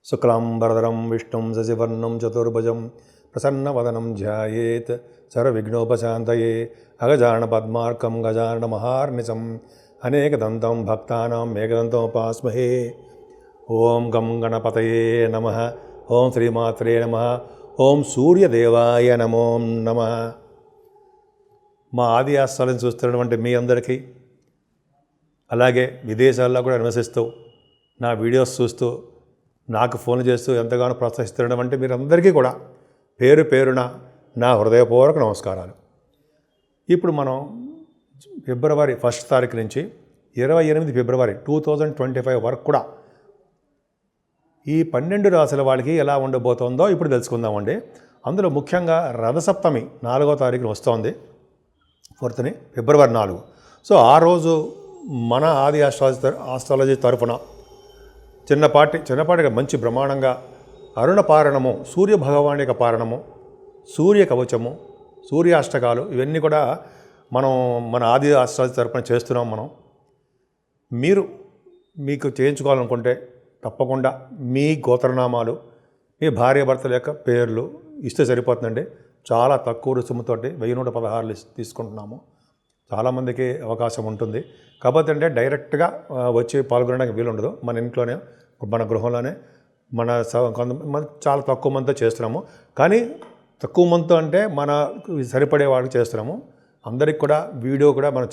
శుక్లాంబరధరం విష్ణుం శశివర్ణం చతుర్భుజం ప్రసన్నవదనం ధ్యాయేత్ సర్వవిఘ్నోపశాంతయే అగజానపద్మార్కం గజాననమహార్నిశం అనేకదంతం భక్తానాం ఏకదంతముపాస్మహే. ఓం గం గణపతయే నమః. ఓం శ్రీమాత్రే నమః. ఓం సూర్యదేవాయ నమో నమః. మా ఆది ఆస్థాలను చూస్తున్నటువంటి మీ అందరికీ, అలాగే విదేశాల్లో కూడా నివసిస్తూ నా వీడియోస్ చూస్తూ నాకు ఫోన్ చేస్తూ ఎంతగానో ప్రోత్సహిస్తున్నటువంటి మీరందరికీ కూడా పేరు పేరున నా హృదయపూర్వక నమస్కారాలు. ఇప్పుడు మనం ఫిబ్రవరి 1 తారీఖు నుంచి 28 ఫిబ్రవరి 2025 వరకు కూడా ఈ 12 రాశుల వాళ్ళకి ఎలా ఉండబోతోందో ఇప్పుడు తెలుసుకుందామండి. అందులో ముఖ్యంగా రథసప్తమి 4వ తారీఖున వస్తోంది, 4th ఫిబ్రవరి 4. సో ఆ రోజు మన ఆది ఆస్ట్రాలజీ తరఫున చిన్నపాటిగా మంచి బ్రహ్మాండంగా అరుణ పారణము, సూర్య భగవాన్ యొక్క పారణము, సూర్య కవచము, సూర్యాష్టకాలు ఇవన్నీ కూడా మనం మన ఆది ఆస్ట్రాలజీ తరఫున చేస్తున్నాం. మీకు చేయించుకోవాలనుకుంటే తప్పకుండా మీ గోత్రనామాలు, మీ భార్యాభర్తల యొక్క పేర్లు ఇస్తే సరిపోతుందండి. చాలా తక్కువ రుసుముతోటి 1116 తీసుకుంటున్నాము. చాలామందికి అవకాశం ఉంటుంది. కాకపోతే అంటే డైరెక్ట్గా వచ్చి పాల్గొనడానికి వీలుండదు. మన ఇంట్లోనే, మన గృహంలోనే మన చాలా తక్కువ మందితో చేస్తున్నాము. కానీ తక్కువ మందితో అంటే మన సరిపడే వాడికి చేస్తున్నాము. అందరికి కూడా వీడియో కూడా మనం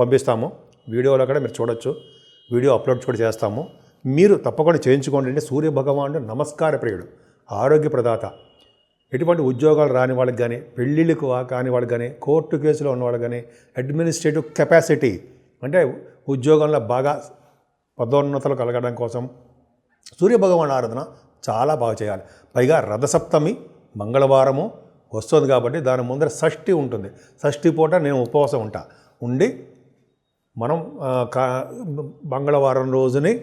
పంపిస్తాము. వీడియోలో కూడా మీరు చూడొచ్చు, వీడియో అప్లోడ్ కూడా చేస్తాము. మీరు తప్పకుండా చేయించుకోండి. అంటే సూర్య భగవానుడు నమస్కార ప్రియుడు, ఆరోగ్య ప్రదాత. ఎటువంటి ఉద్యోగాలు రాని వాళ్ళకి కానీ, పెళ్ళిళ్ళకు కాని వాళ్ళకి కానీ, కోర్టు కేసులో ఉన్న వాళ్ళకి కానీ, అడ్మినిస్ట్రేటివ్ కెపాసిటీ అంటే ఉద్యోగంలో బాగా పదోన్నతులు కలగడం కోసం సూర్యభగవాన్ ఆరాధన చాలా బాగా చేయాలి. పైగా రథసప్తమి మంగళవారము వస్తుంది కాబట్టి దాని ముందర షష్ఠి ఉంటుంది. షష్ఠి పూట నేను ఉపవాసం ఉండి మనం మంగళవారం రోజుని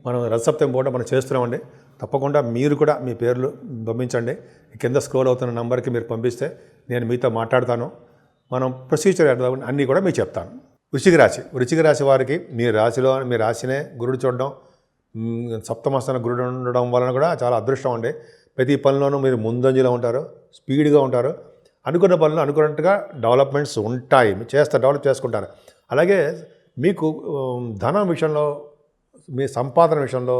మనం రథసప్తమి పూట మనం చేస్తున్నామండి. తప్పకుండా మీరు కూడా మీ పేర్లు పంపించండి. కింద స్క్రోల్ అవుతున్న నంబర్కి మీరు పంపిస్తే నేను మీతో మాట్లాడతాను. మనం ప్రొసీజర్ అన్నీ కూడా మీకు చెప్తాను. వృశ్చిక రాశి వారికి మీ రాశినే గురుడు చూడడం, సప్తమస్థాన గురుడు ఉండడం వలన కూడా చాలా అదృష్టం అండి. ప్రతి పనిలోనూ మీరు ముందంజలో ఉంటారు, స్పీడ్గా ఉంటారు. అనుకున్న పనులు అనుకున్నట్టుగా డెవలప్మెంట్స్ ఉంటాయి, డెవలప్ చేసుకుంటారు. అలాగే మీకు ధనం విషయంలో, మీ సంపాదన విషయంలో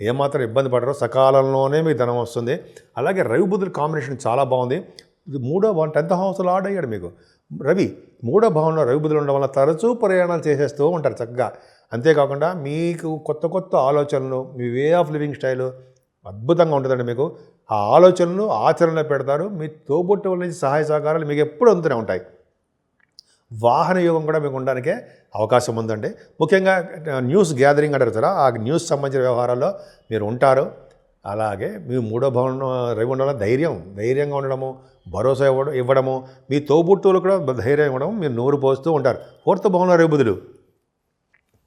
ఏమాత్రం ఇబ్బంది పడరు. సకాలంలోనే మీ ధనం వస్తుంది. అలాగే రవి బుధుల కాంబినేషన్ చాలా బాగుంది. 10th హౌస్లో ఆడ్ అయ్యాడు మీకు రవి. 3వ భావంలో రవి బుధులు ఉండడం వల్ల తరచూ ప్రయాణాలు చేసేస్తూ ఉంటారు చక్కగా. అంతేకాకుండా మీకు కొత్త ఆలోచనలు, మీ వే ఆఫ్ లివింగ్ స్టైలు అద్భుతంగా ఉంటుందండి. మీకు ఆ ఆలోచనలు ఆచరణలో పెడతారు. మీ తోబుట్టు వాళ్ళ నుంచి సహాయ సహకారాలు మీకు ఎప్పుడు అందుతూనే ఉంటాయి. వాహన యోగం కూడా మీకు ఉండడానికే అవకాశం ఉందండి. ముఖ్యంగా న్యూస్ గ్యాదరింగ్ అంటారు కదా, ఆ న్యూస్ సంబంధించిన వ్యవహారాల్లో మీరు ఉంటారు. అలాగే మీ 3వ భవనం రవి ఉండడం ధైర్యంగా ఉండడము, భరోసా ఇవ్వడము, మీ తోబుట్టువులు కూడా ధైర్యం ఇవ్వడం, మీరు నోరు పోస్తూ ఉంటారు. 4th భవనంలో రవి బుధులు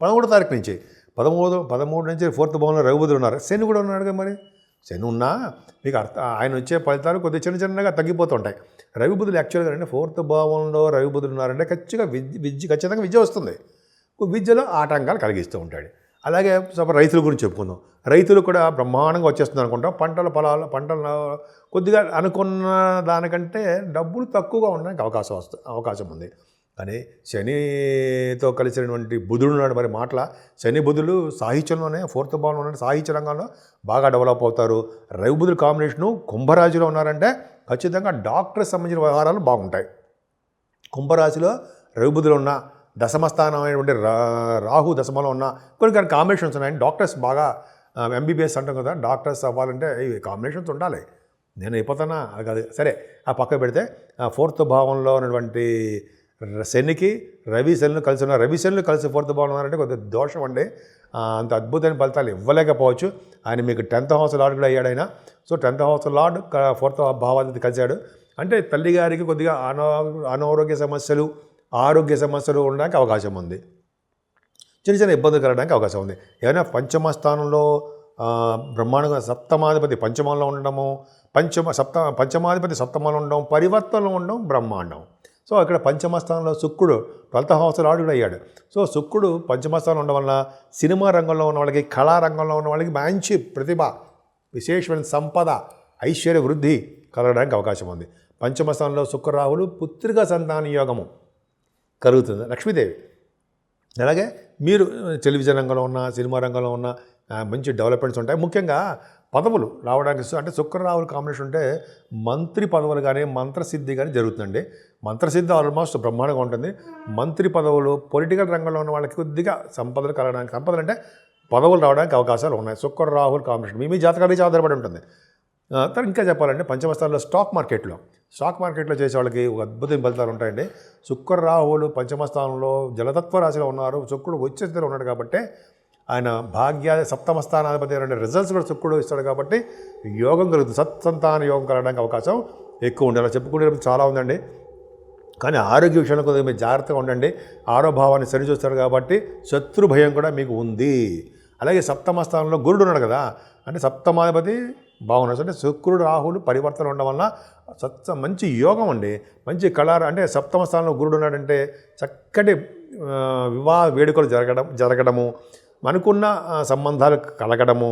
13వ తారీఖు నుంచి 13 నుంచి 4th భవనంలో రవి బుధులు ఉన్నారు. శని కూడా ఉన్నాడు కదా. మరి శని ఉన్నా మీకు ఆయన వచ్చే ఫలితాలు కొద్దిగా చిన్నగా తగ్గిపోతుంటాయి. రవి బుధులు యాక్చువల్గా అంటే 4th భావంలో రవి బుధులు ఉన్నారంటే ఖచ్చితంగా విద్య వస్తుంది. విద్యలో ఆటంకాలు కలిగిస్తూ ఉంటాడు. అలాగే రైతుల గురించి చెప్పుకుందాం. రైతులు కూడా బ్రహ్మాండంగా వచ్చేస్తుంది అనుకుంటాం. పంటలు కొద్దిగా అనుకున్న దానికంటే డబ్బులు తక్కువగా ఉండడానికి అవకాశం ఉంది. కానీ శనితో కలిసినటువంటి బుధుడు ఉన్నాడు. మరి శని బుధులు సాహిత్యంలోనే 4th భావంలో ఉన్న సాహిత్య రంగంలో బాగా డెవలప్ అవుతారు. రవి బుధుల కాంబినేషను కుంభరాశిలో ఉన్నారంటే ఖచ్చితంగా డాక్టర్ సంబంధించిన వ్యవహారాలు బాగుంటాయి. కుంభరాశిలో రవి బుధులు ఉన్న దశమస్థానం అయినటువంటి రాహు దశమలో ఉన్న కొన్ని కాంబినేషన్స్ ఉన్నాయండి. డాక్టర్స్ బాగా ఎంబీబీఎస్ అంటాం కదా, డాక్టర్స్ అవ్వాలంటే ఇవి కాంబినేషన్స్ ఉండాలి. నేను అయిపోతానా అది కాదు. సరే, ఆ పక్క పెడితే 4th భావంలో ఉన్నటువంటి శనికి శనులు కలిసి ఉన్న శనులు కలిసి 4th భావంలో ఉన్నారంటే కొద్దిగా దోషం అండి. అంత అద్భుతమైన ఫలితాలు ఇవ్వలేకపోవచ్చు. ఆయన మీకు 10th హౌస్ లార్డ్ కూడా అయ్యాడు ఆయన. So 10th house lord 4th భావాధిపతి కలిశాడు అంటే తల్లి గారికి కొద్దిగా ఆరోగ్య సమస్యలు ఉండడానికి అవకాశం ఉంది. చిన్న ఇబ్బందులు కలగడానికి అవకాశం ఉంది. ఏమైనా పంచమ స్థానంలో బ్రహ్మాండంగా సప్తమాధిపతి పంచమంలో ఉండడము, పంచమాధిపతి సప్తమంలో ఉండడం, పరివర్తనలో ఉండడం బ్రహ్మాండం. సో ఇక్కడ పంచమస్థానంలో శుక్రుడు 12th హౌస్ లార్డ్ కూడా అయ్యాడు. సో శుక్రుడు పంచమస్థానంలో ఉండడం వల్ల సినిమా రంగంలో ఉన్న వాళ్ళకి, కళారంగంలో ఉన్న వాళ్ళకి మంచి ప్రతిభ విశేషమైన సంపద, ఐశ్వర్య వృద్ధి కలగడానికి అవకాశం ఉంది. పంచమ స్థానంలో శుక్ర రాహులు పుత్రిక సంతాన యోగము కలుగుతుంది. లక్ష్మీదేవి. అలాగే మీరు టెలివిజన్ రంగంలో ఉన్న, సినిమా రంగంలో ఉన్న మంచి డెవలప్మెంట్స్ ఉంటాయి. ముఖ్యంగా పదవులు రావడానికి అంటే శుక్ర రాహుల కాంబినేషన్ ఉంటే మంత్రి పదవులు కానీ మంత్రసిద్ధి కానీ జరుగుతుందండి. మంత్రసిద్ధి ఆల్మోస్ట్ బ్రహ్మాండంగా ఉంటుంది. మంత్రి పదవులు, పొలిటికల్ రంగంలో ఉన్న వాళ్ళకి కొద్దిగా సంపదలు కలగడానికి, సంపదలు అంటే పదవులు రావడానికి అవకాశాలు ఉన్నాయి. శుక్ర రాహుల్ కాంబినేషన్ మీ జాతకాల నుంచి ఆధారపడి ఉంటుంది. తర్వాత ఇంకా చెప్పాలంటే పంచమ స్థానంలో స్టాక్ మార్కెట్లో చేసే వాళ్ళకి ఒక అద్భుతమైన ఫలితాలు ఉంటాయండి. శుక్ర రాహువులు పంచమ స్థానంలో జలతత్వ రాశిలో ఉన్నారు. శుక్రుడు వచ్చే స్థితిలో ఉన్నాడు కాబట్టి ఆయన భాగ్య సప్తమ స్థానాధిపతి అనే రిజల్ట్స్ కూడా శుక్రుడు ఇస్తాడు కాబట్టి యోగం కలుగుతుంది. సత్సంతాన యోగం కలగడానికి అవకాశం ఎక్కువ ఉంది. అలా చెప్పుకునే చాలా ఉందండి. కానీ ఆరోగ్య విషయంలో కొద్దిగా మీరు జాగ్రత్తగా ఉండండి. ఆరోభావాన్ని సరిచూస్తారు కాబట్టి శత్రు భయం కూడా మీకు ఉంది. అలాగే సప్తమ స్థానంలో గురుడు ఉన్నాడు కదా, అంటే సప్తమాధిపతి బాగున్నాడు. అంటే శుక్రుడు రాహులు పరివర్తన ఉండడం వల్ల మంచి యోగం అండి. మంచి అంటే సప్తమ స్థానంలో గురుడు ఉన్నాడంటే చక్కటి వివాహ వేడుకలు జరగడము, మనకున్న సంబంధాలు కలగడము,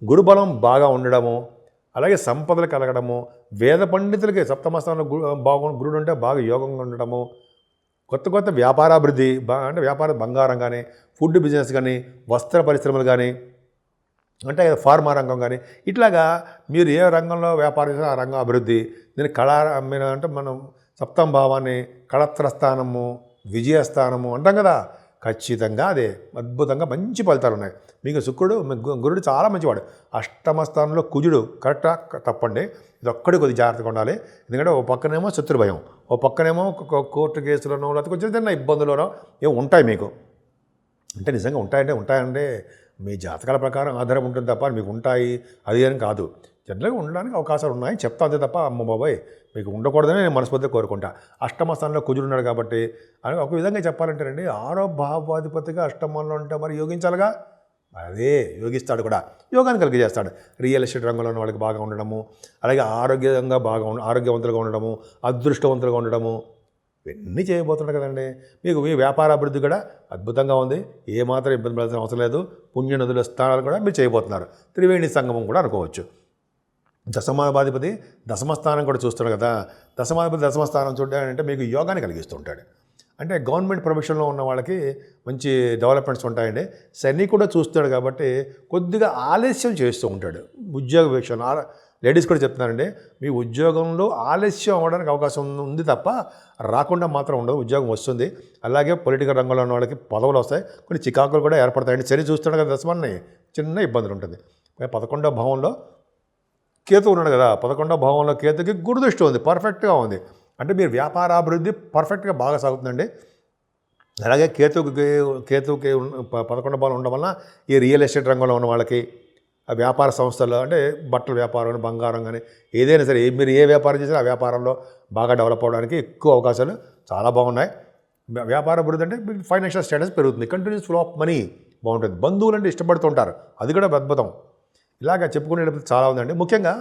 గురుబలం బాగా ఉండడము, అలాగే సంపదలు కలగడము, వేద పండితులకి సప్తమ స్థానంలో గురుడు ఉంటే బాగా యోగంగా ఉండడము, కొత్త వ్యాపారాభివృద్ధి అంటే వ్యాపార బంగారం కానీ, ఫుడ్ బిజినెస్ కానీ, వస్త్ర పరిశ్రమలు కానీ, అంటే ఫార్మా రంగం కానీ, ఇట్లాగా మీరు ఏ రంగంలో వ్యాపారం చేసినా ఆ రంగం అభివృద్ధి. దీన్ని అంటే మనం సప్తమ భావాన్ని కళత్రస్థానము, విజయస్థానము అంటాం కదా, ఖచ్చితంగా అదే అద్భుతంగా మంచి ఫలితాలు ఉన్నాయి. మీకు శుక్రుడు గురుడు చాలా మంచివాడు. అష్టమ స్థానంలో కుజుడు కరెక్టా తప్పండి, ఇది ఒక్కడి కొద్దిగా జాగ్రత్తగా ఉండాలి. ఎందుకంటే ఓ పక్కనేమో శత్రు భయం, ఓ పక్కనేమో కోర్టు కేసులోనో లేకపోతే కొంచెం చిన్న ఇబ్బందులోనో ఏమో ఉంటాయి మీకు. అంటే నిజంగా ఉంటాయంటే మీ జాతకాల ప్రకారం ఆధారం ఉంటుంది తప్ప మీకు ఉంటాయి అది అని కాదు. జనరల్గా ఉండడానికి అవకాశాలు ఉన్నాయి చెప్తా, అంతే తప్ప అమ్మ బాబాయ్ మీకు ఉండకూడదని నేను మనస్ఫూర్తిగా కోరుకుంటా. అష్టమ స్థానంలో కుజుడున్నాడు కాబట్టి అని ఒక విధంగా చెప్పాలంటేనండి, ఆరో భావాధిపతిగా అష్టమంలో ఉంటే మరి యోగించాలిగా, అదే యోగిస్తాడు కూడా, యోగాన్ని కలిగజేస్తాడు. రియల్ ఎస్టేట్ రంగంలో ఉన్న వాళ్ళకి బాగా ఉండడము, అలాగే ఆరోగ్యవంతులుగా ఉండడము, అదృష్టవంతులుగా ఉండడము, ఇవన్నీ చేయబోతున్నాడు కదండి. మీకు మీ వ్యాపార అభివృద్ధి కూడా అద్భుతంగా ఉంది. ఏమాత్రం ఇబ్బంది పడాల్సిన అవసరం లేదు. పుణ్య నదుల స్థానాలు కూడా మీరు చేయబోతున్నారు. త్రివేణి సంగమం కూడా అనుకోవచ్చు. దశమాధిపతి దశమ స్థానం కూడా చూస్తాడు కదా, దశమాధిపతి దశమ స్థానం చూడాలంటే మీకు యోగాన్ని కలిగిస్తూ ఉంటాడు. అంటే గవర్నమెంట్ ప్రొఫెషన్లో ఉన్న వాళ్ళకి మంచి డెవలప్మెంట్స్ ఉంటాయండి. శని కూడా చూస్తాడు కాబట్టి కొద్దిగా ఆలస్యం చేస్తూ ఉంటాడు ఉద్యోగ విషయంలో. లేడీస్ కూడా చెప్తున్నారండి, మీ ఉద్యోగంలో ఆలస్యం అవ్వడానికి అవకాశం ఉంది తప్ప రాకుండా మాత్రం ఉండదు, ఉద్యోగం వస్తుంది. అలాగే పొలిటికల్ రంగంలో ఉన్న వాళ్ళకి పదవులు వస్తాయి, కొన్ని చికాకులు కూడా ఏర్పడతాయండి. శని చూస్తాడు కదా దశమాన్ని, చిన్న ఇబ్బందులు ఉంటుంది. 11వ భావంలో కేతు ఉన్నాడు కదా, 11వ భావంలో కేతుకి గురుదృష్టి ఉంది, పర్ఫెక్ట్గా ఉంది. అంటే మీరు వ్యాపారాభివృద్ధి పర్ఫెక్ట్గా బాగా సాగుతుందండి. అలాగే కేతుకి 11వ భావం ఉండడం వల్ల ఈ రియల్ ఎస్టేట్ రంగంలో ఉన్న వాళ్ళకి, ఆ వ్యాపార సంస్థల్లో అంటే బట్టల వ్యాపారం, బంగారం కానీ ఏదైనా సరే మీరు ఏ వ్యాపారం చేసినా ఆ వ్యాపారంలో బాగా డెవలప్ అవ్వడానికి ఎక్కువ అవకాశాలు చాలా బాగున్నాయి. వ్యాపార అభివృద్ధి అంటే ఫైనాన్షియల్ స్టేటస్ పెరుగుతుంది, కంటిన్యూస్ ఫ్లో ఆఫ్ మనీ బాగుంటుంది. బంధువులు అంటే ఇష్టపడుతుంటారు, అది కూడా అద్భుతం. ఇలాగ చెప్పుకునేటప్పుడు చాలా ఉందండి. ముఖ్యంగా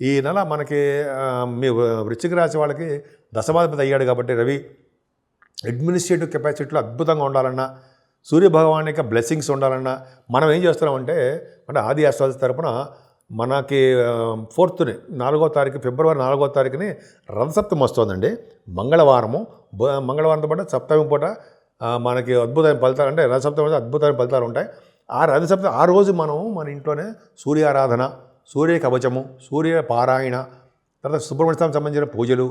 ఈ నెల మనకి మీ వృశ్చిక రాశి వాళ్ళకి దశమాధిపతి అయ్యాడు కాబట్టి రవి అడ్మినిస్ట్రేటివ్ కెపాసిటీలో అద్భుతంగా ఉండాలన్నా, సూర్యభగవానికి బ్లెస్సింగ్స్ ఉండాలన్నా మనం ఏం చేస్తున్నామంటే, అంటే ఆది అస్ట్రాలజీ తరపున మనకి 4th ఫిబ్రవరి 4వ తారీఖుని రథసప్తమి వస్తుందండి. మంగళవారంతో పాటు సప్తమి పూట మనకి అద్భుతమైన ఫలితాలు, అంటే రథసప్తమి అద్భుతమైన ఫలితాలు ఉంటాయి. ఆ రోజు మనం మన ఇంట్లోనే సూర్యారాధన, సూర్య కవచము, సూర్య పారాయణ, తర్వాత సుబ్రహ్మణ్య స్వామికి సంబంధించిన పూజలు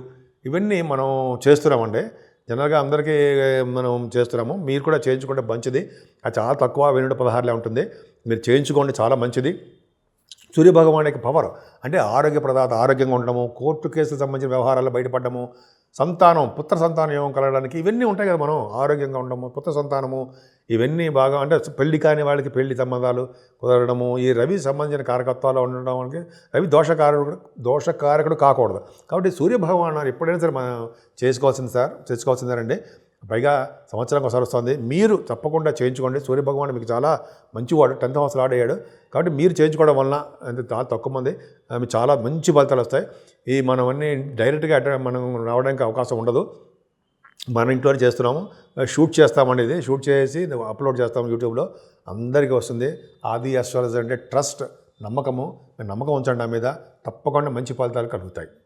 ఇవన్నీ మనం చేస్తున్నామండి. జనరల్గా అందరికీ మనం చేస్తున్నాము, మీరు కూడా చేయించుకుంటే మంచిది. అది చాలా తక్కువ, 16 ఉంటుంది, మీరు చేయించుకోండి, చాలా మంచిది. సూర్యభగవానికి పవర్ అంటే ఆరోగ్యంగా ఉండడము, కోర్టు కేసులకు సంబంధించిన వ్యవహారాల్లో బయటపడము, పుత్ర సంతానం యోగం కలగడానికి ఇవన్నీ ఉంటాయి కదా. మనం ఆరోగ్యంగా ఉండడము, పుత్ర సంతానము, ఇవన్నీ బాగా, అంటే పెళ్లి కాని వాళ్ళకి పెళ్లి సంబంధాలు కుదరడము, ఈ రవి సంబంధించిన కారకత్వాలు ఉండడానికి, రవి దోషకారకుడు కాకూడదు. కాబట్టి సూర్యభగవాన్ ఎప్పుడైనా సరే మనం చేసుకోవాల్సిందేనండి. పైగా సంవత్సరానికి ఒకసారి వస్తుంది, మీరు తప్పకుండా చేయించుకోండి. సూర్యభగవాన్ మీకు చాలా మంచివాడు, 10th house ఆడేయాడు కాబట్టి మీరు చేయించుకోవడం వలన అంటే చాలా తక్కువ మంది మీకు చాలా మంచి ఫలితాలు వస్తాయి. మనం అన్నీ డైరెక్ట్గా మనం రావడానికి అవకాశం ఉండదు. మన ఇంట్లోనే చేస్తున్నాము, షూట్ చేస్తామండి. షూట్ చేసి అప్లోడ్ చేస్తాము యూట్యూబ్లో, అందరికీ వస్తుంది. ఆది అస్ట్రాలజీ అంటే ట్రస్ట్, నమ్మకము. మీరు నమ్మకం ఉంచండి నా మీద, తప్పకుండా మంచి ఫలితాలు కలుగుతాయి.